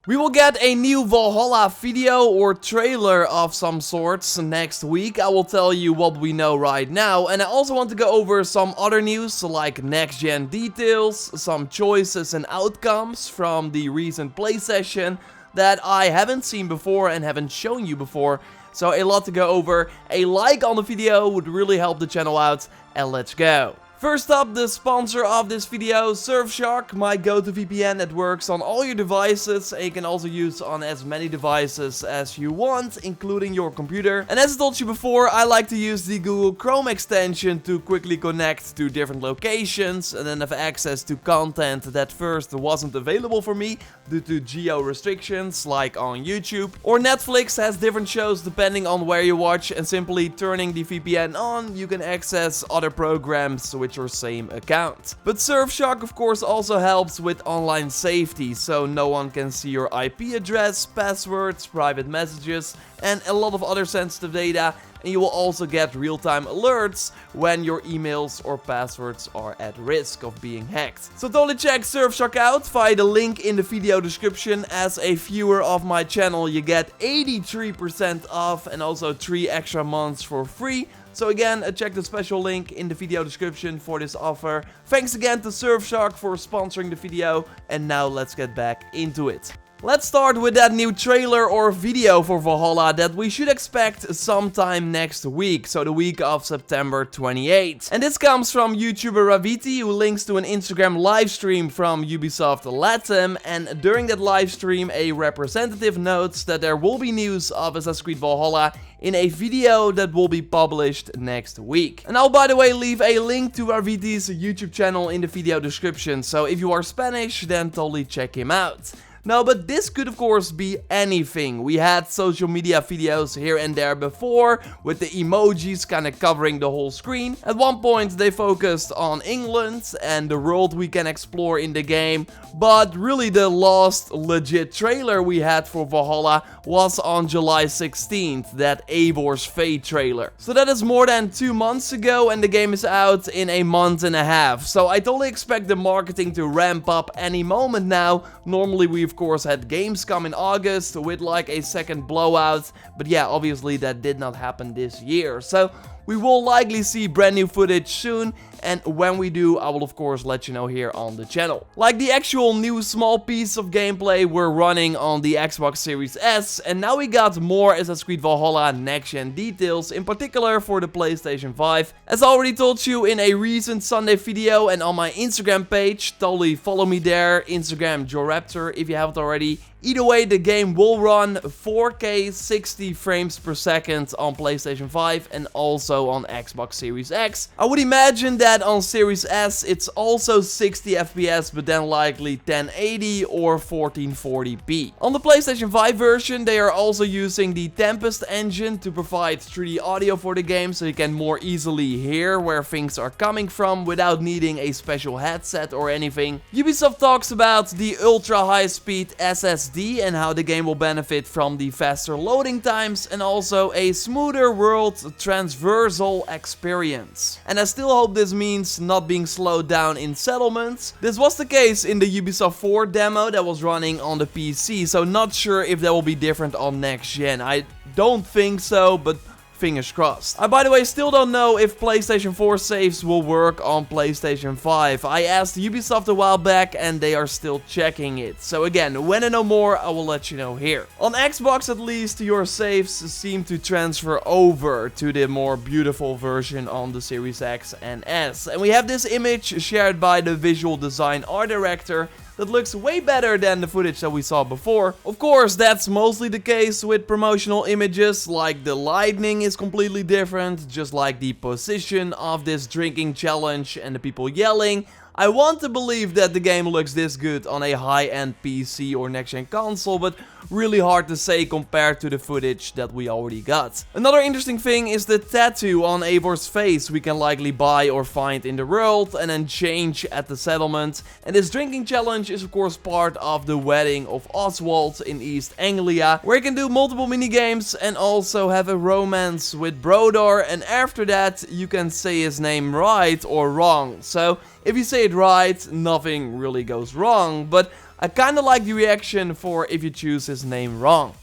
We will get a new Valhalla video or trailer of some sorts next week. I will tell you what we know right now. And I also want to go over some other news like next gen details, some choices and outcomes from the recent play session that I haven't seen before and haven't shown you before. So a lot to go over. A like on the video would really help the channel out, and let's go. First up, the sponsor of this video, Surfshark, my go-to VPN that works on all your devices and you can also use on as many devices as you want, including your computer. And as I told you before, I like to use the Google Chrome extension to quickly connect to different locations and then have access to content that first wasn't available for me due to geo restrictions like on YouTube. Or Netflix has different shows depending on where you watch, and simply turning the VPN on, you can access other programs with your same account. But Surfshark of course also helps with online safety, so no one can see your IP address, passwords, private messages and a lot of other sensitive data, and you will also get real-time alerts when your emails or passwords are at risk of being hacked. So totally check Surfshark out via the link in the video description. As a viewer of my channel, you get 83% off and also 3 extra months for free. So again, check the special link in the video description for this offer. Thanks again to Surfshark for sponsoring the video, and now let's get back into it. Let's start with that new trailer or video for Valhalla that we should expect sometime next week, so the week of September 28th. And this comes from YouTuber Raviti, who links to an Instagram livestream from Ubisoft Latam, and during that livestream a representative notes that there will be news of Assassin's Creed Valhalla in a video that will be published next week. And I'll, by the way, leave a link to Raviti's YouTube channel in the video description, so if you are Spanish, then totally check him out. No, but this could of course be anything. We had social media videos here and there before, with the emojis kind of covering the whole screen. At one point they focused on England and the world we can explore in the game, but really the last legit trailer we had for Valhalla was on July 16th, that Eivor's Fate trailer. So that is more than 2 months ago and the game is out in a month and a half. So I totally expect the marketing to ramp up any moment now. Normally we of course had games come in August with like a second blowout, but yeah, obviously that did not happen this year. So we will likely see brand new footage soon, and when we do, I will of course let you know here on the channel. Like the actual new small piece of gameplay we're running on the Xbox Series S, and now we got more Assassin's Creed Valhalla next-gen details, in particular for the PlayStation 5. As I already told you in a recent Sunday video and on my Instagram page, totally follow me there, Instagram JorRaptor if you haven't already. Either way, the game will run 4K 60 frames per second on PlayStation 5 and also on Xbox Series X. I would imagine that on Series S it's also 60 FPS, but then likely 1080 or 1440p. On the PlayStation 5 version, they are also using the Tempest engine to provide 3D audio for the game, so you can more easily hear where things are coming from without needing a special headset or anything. Ubisoft talks about the ultra high speed SSD and how the game will benefit from the faster loading times and also a smoother world transversal experience. And I still hope this means not being slowed down in settlements. This was the case in the Ubisoft 4 demo that was running on the PC, so not sure if that will be different on next gen. I don't think so, but fingers crossed. I, by the way, still don't know if PlayStation 4 saves will work on PlayStation 5. I asked Ubisoft a while back and they are still checking it. So again, when I know more, I will let you know here. On Xbox at least, your saves seem to transfer over to the more beautiful version on the Series X and S. And we have this image shared by the visual design art director that looks way better than the footage that we saw before. Of course, that's mostly the case with promotional images, like the lighting is completely different, just like the position of this drinking challenge and the people yelling. I want to believe that the game looks this good on a high-end PC or next-gen console, but really hard to say compared to the footage that we already got. Another interesting thing is the tattoo on Eivor's face we can likely buy or find in the world and then change at the settlement. And this drinking challenge is of course part of the wedding of Oswald in East Anglia, where you can do multiple minigames and also have a romance with Brodor, and after that you can say his name right or wrong. So if you say it right, nothing really goes wrong, but I kinda like the reaction for if you choose his name wrong.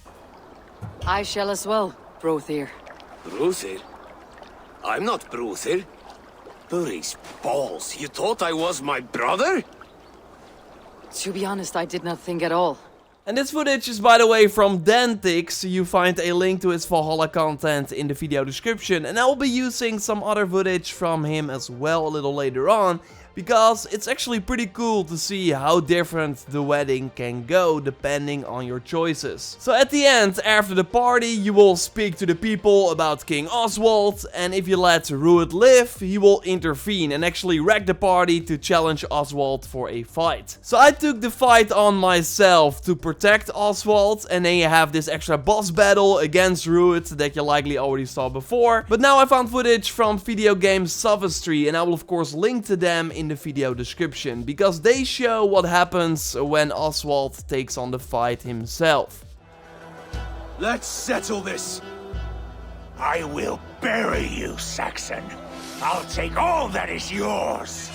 I shall as well, Brothir. Brothir? I'm not Brothir. Burry's balls, you thought I was my brother? To be honest, I did not think at all. And this footage is, by the way, from Dantix. You find a link to his Valhalla content in the video description. And I will be using some other footage from him as well a little later on, because it's actually pretty cool to see how different the wedding can go depending on your choices. So at the end, after the party, you will speak to the people about King Oswald, and if you let Ruud live, he will intervene and actually wreck the party to challenge Oswald for a fight. So I took the fight on myself to protect Oswald, and then you have this extra boss battle against Ruud that you likely already saw before. But now I found footage from video game Sophistry, and I will of course link to them in the video description, because they show what happens when Oswald takes on the fight himself. Let's settle this. I will bury you, Saxon. I'll take all that is yours.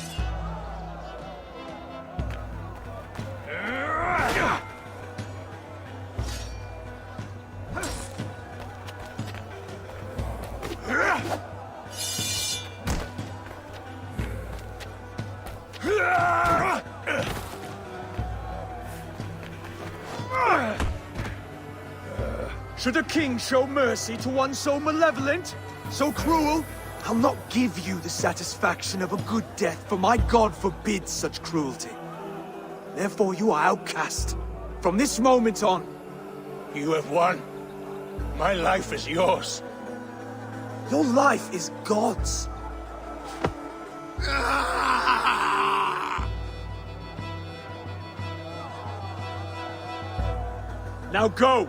Should a king show mercy to one so malevolent, so cruel? I'll not give you the satisfaction of a good death, for my god forbids such cruelty. Therefore you are outcast. From this moment on, you have won. My life is yours. Your life is God's. Now go!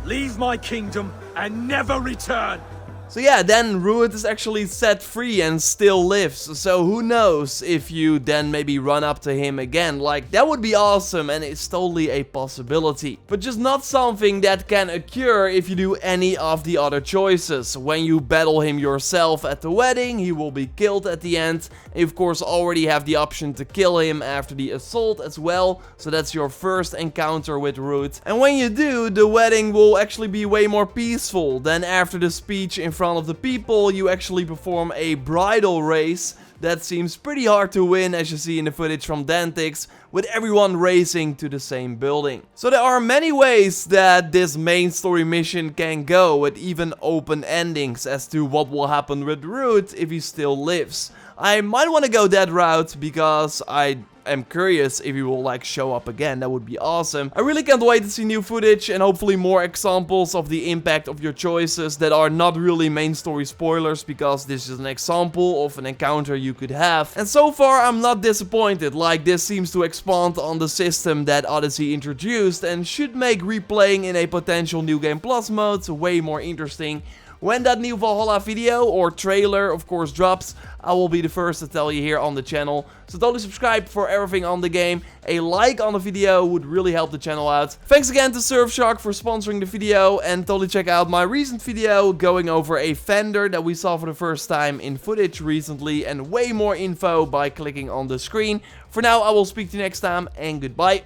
Leave my kingdom and never return! So yeah, then Ruud is actually set free and still lives, so who knows if you then maybe run up to him again. Like, that would be awesome, and it's totally a possibility. But just not something that can occur if you do any of the other choices. When you battle him yourself at the wedding, he will be killed at the end. And you of course already have the option to kill him after the assault as well, so that's your first encounter with Ruud. And when you do, the wedding will actually be way more peaceful. Then after the speech in front of the people, you actually perform a bridal race that seems pretty hard to win, as you see in the footage from Dantix, with everyone racing to the same building. So there are many ways that this main story mission can go, with even open endings as to what will happen with Ruud if he still lives. I might want to go that route because I am curious if he will like show up again. That would be awesome. I really can't wait to see new footage and hopefully more examples of the impact of your choices that are not really main story spoilers, because this is an example of an encounter you could have. And so far I'm not disappointed. Like, this seems to expand on the system that Odyssey introduced and should make replaying in a potential New Game Plus mode way more interesting. When that new Valhalla video or trailer of course drops, I will be the first to tell you here on the channel. So totally subscribe for everything on the game. A like on the video would really help the channel out. Thanks again to Surfshark for sponsoring the video, and totally check out my recent video going over a fender that we saw for the first time in footage recently, and way more info by clicking on the screen. For now, I will speak to you next time, and goodbye.